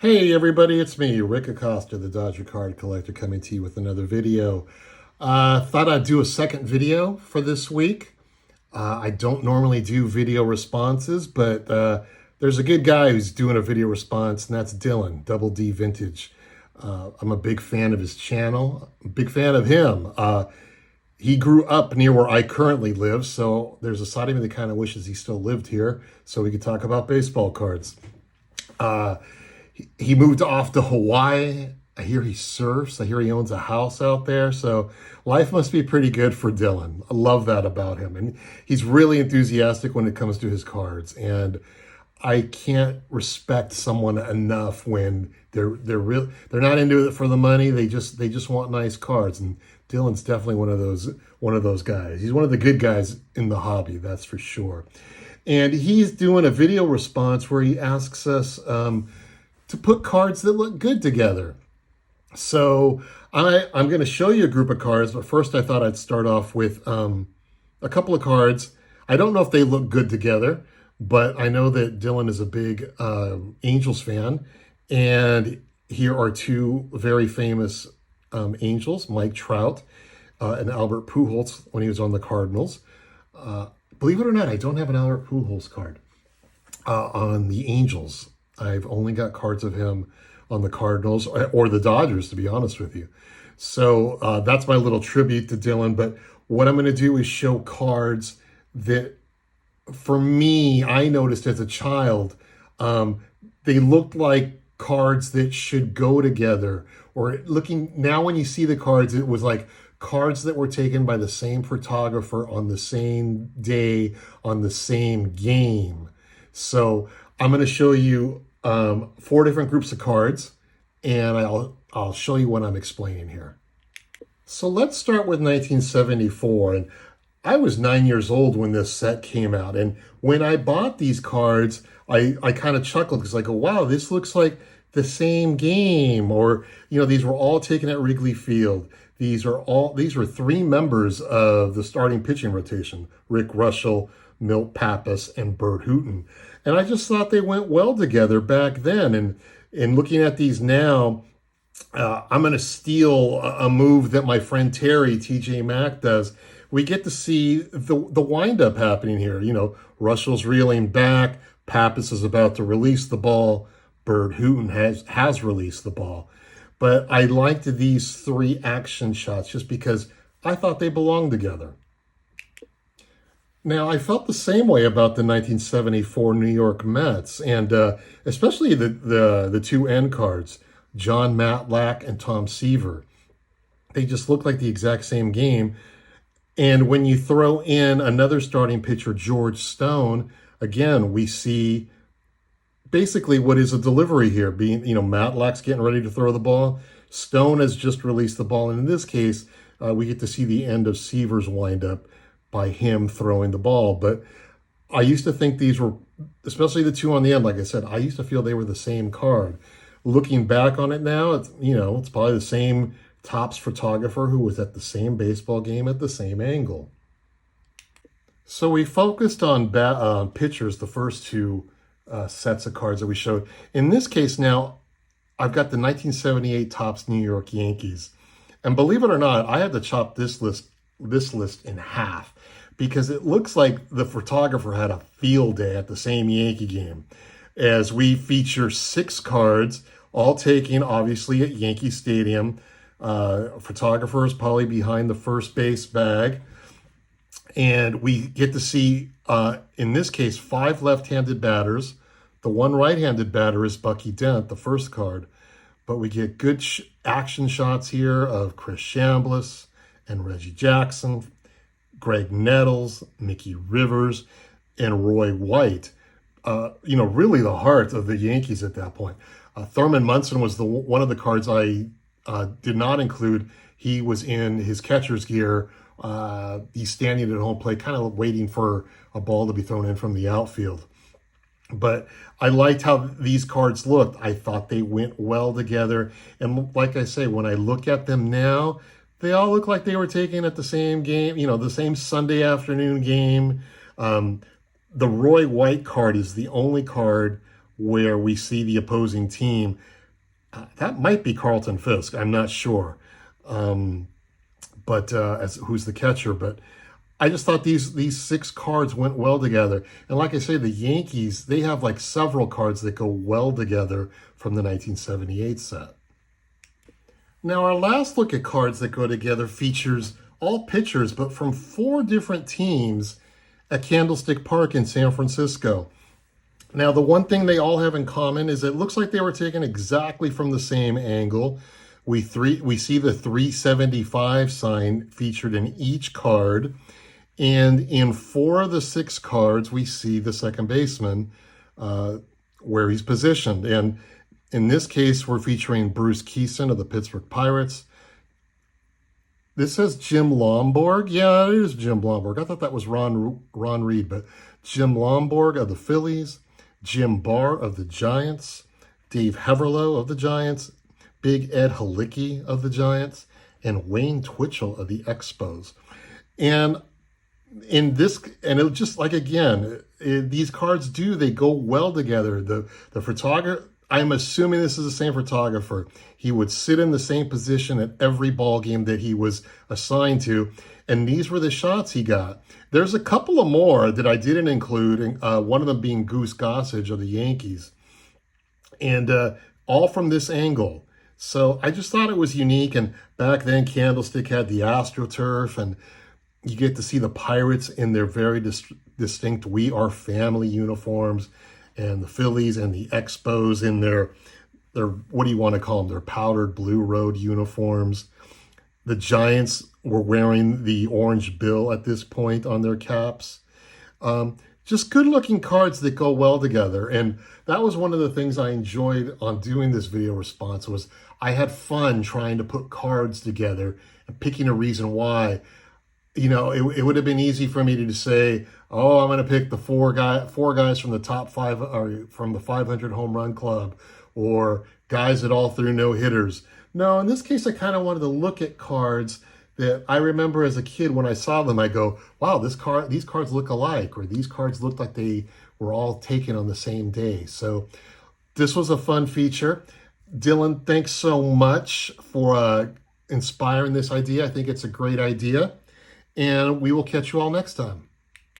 Hey everybody, it's me, Rick Acosta, the Dodger Card Collector, coming to you with another video. Thought I'd do a second video for this week. I don't normally do video responses, but there's a good guy who's doing a video response, and that's Dylan, Double D Vintage. I'm a big fan of his channel, a big fan of him. He grew up near where I currently live, so there's a side of me that kind of wishes he still lived here so we could talk about baseball cards. He moved off to Hawaii. I hear he surfs. I hear he owns a house out there. So life must be pretty good for Dylan. I love that about him. And he's really enthusiastic when it comes to his cards. And I can't respect someone enough when they're not into it for the money. They just want nice cards. And Dylan's definitely one of those guys. He's one of the good guys in the hobby, that's for sure. And he's doing a video response where he asks us to put cards that look good together. So I'm going to show you a group of cards, but first I thought I'd start off with a couple of cards. I don't know if they look good together, but I know that Dylan is a big Angels fan, and here are two very famous Angels, Mike Trout and Albert Pujols when he was on the Cardinals. Believe it or not, I don't have an Albert Pujols card on the Angels. I've only got cards of him on the Cardinals or the Dodgers, to be honest with you. So that's my little tribute to Dylan. But what I'm going to do is show cards that, for me, I noticed as a child, they looked like cards that should go together. Or looking now, when you see the cards, it was like cards that were taken by the same photographer on the same day on the same game. So I'm going to show you 4 different groups of cards, and I'll show you what I'm explaining here. So let's start with 1974. And I was 9 years old when this set came out. And when I bought these cards, I kind of chuckled because I go, wow, this looks like the same game. Or, these were all taken at Wrigley Field. These were 3 members of the starting pitching rotation: Rick Reuschel, Milt Pappas, and Bert Hooton. And I just thought they went well together back then. And in looking at these now, I'm going to steal a move that my friend Terry, TJ Mack, does. We get to see the windup happening here. Reuschel's reeling back. Pappas is about to release the ball. Bert Hooton has released the ball. But I liked these 3 action shots just because I thought they belonged together. Now, I felt the same way about the 1974 New York Mets, and especially the 2 end cards, John Matlack and Tom Seaver. They just look like the exact same game. And when you throw in another starting pitcher, George Stone, again, we see basically what is a delivery here. Matlack's getting ready to throw the ball. Stone has just released the ball. And in this case, we get to see the end of Seaver's windup by him throwing the ball. But I used to think these were, especially the 2 on the end, like I said, I used to feel they were the same card. Looking back on it now, it's probably the same Topps photographer who was at the same baseball game at the same angle. So we focused on pitchers, the first 2 sets of cards that we showed. In this case now, I've got the 1978 Topps New York Yankees. And believe it or not, I had to chop this list in half because it looks like the photographer had a field day at the same Yankee game, as we feature 6 cards, all taken obviously at Yankee Stadium. Photographer is probably behind the first base bag, and we get to see in this case 5 left-handed batters. The 1 right-handed batter is Bucky Dent, the first card, but we get good action shots here of Chris Chambliss and Reggie Jackson, Greg Nettles, Mickey Rivers, and Roy White. Really the heart of the Yankees at that point. Thurman Munson was one of the cards I did not include. He was in his catcher's gear. He's standing at home plate, kind of waiting for a ball to be thrown in from the outfield. But I liked how these cards looked. I thought they went well together. And like I say, when I look at them now, they all look like they were taken at the same game, the same Sunday afternoon game. The Roy White card is the only card where we see the opposing team. That might be Carlton Fisk. I'm not sure, but as who's the catcher. But I just thought these 6 cards went well together. And like I say, the Yankees, they have like several cards that go well together from the 1978 set. Now, our last look at cards that go together features all pitchers, but from 4 different teams at Candlestick Park in San Francisco. Now, the one thing they all have in common is it looks like they were taken exactly from the same angle. We see the 375 sign featured in each card. And in 4 of the 6 cards, we see the second baseman where he's positioned. And in this case, we're featuring Bruce Kison of the Pittsburgh Pirates. This says Jim Lomborg. Yeah, it is Jim Lomborg. I thought that was Ron Reed, but Jim Lomborg of the Phillies, Jim Barr of the Giants, Dave Heverlow of the Giants, Big Ed Halicki of the Giants, and Wayne Twitchell of the Expos. And in this, and it just like, again, these cards they go well together. The photographer, I'm assuming this is the same photographer. He would sit in the same position at every ball game that he was assigned to. And these were the shots he got. There's a couple of more that I didn't include, one of them being Goose Gossage of the Yankees. And all from this angle. So I just thought it was unique. And back then, Candlestick had the AstroTurf, and you get to see the Pirates in their very distinct We Are Family uniforms, and the Phillies and the Expos in their what do you want to call them, their powdered blue road uniforms. The Giants were wearing the orange bill at this point on their caps. Just good-looking cards that go well together. And that was one of the things I enjoyed on doing this video response, was I had fun trying to put cards together and picking a reason why. You know, it would have been easy for me to say, oh, I'm going to pick the four guys from the top 5, or from the 500 home run club, or guys that all threw no hitters. No, in this case, I kind of wanted to look at cards that I remember as a kid when I saw them. I go, wow, these cards look alike, or these cards look like they were all taken on the same day. So this was a fun feature. Dylan, thanks so much for inspiring this idea. I think it's a great idea. And we will catch you all next time.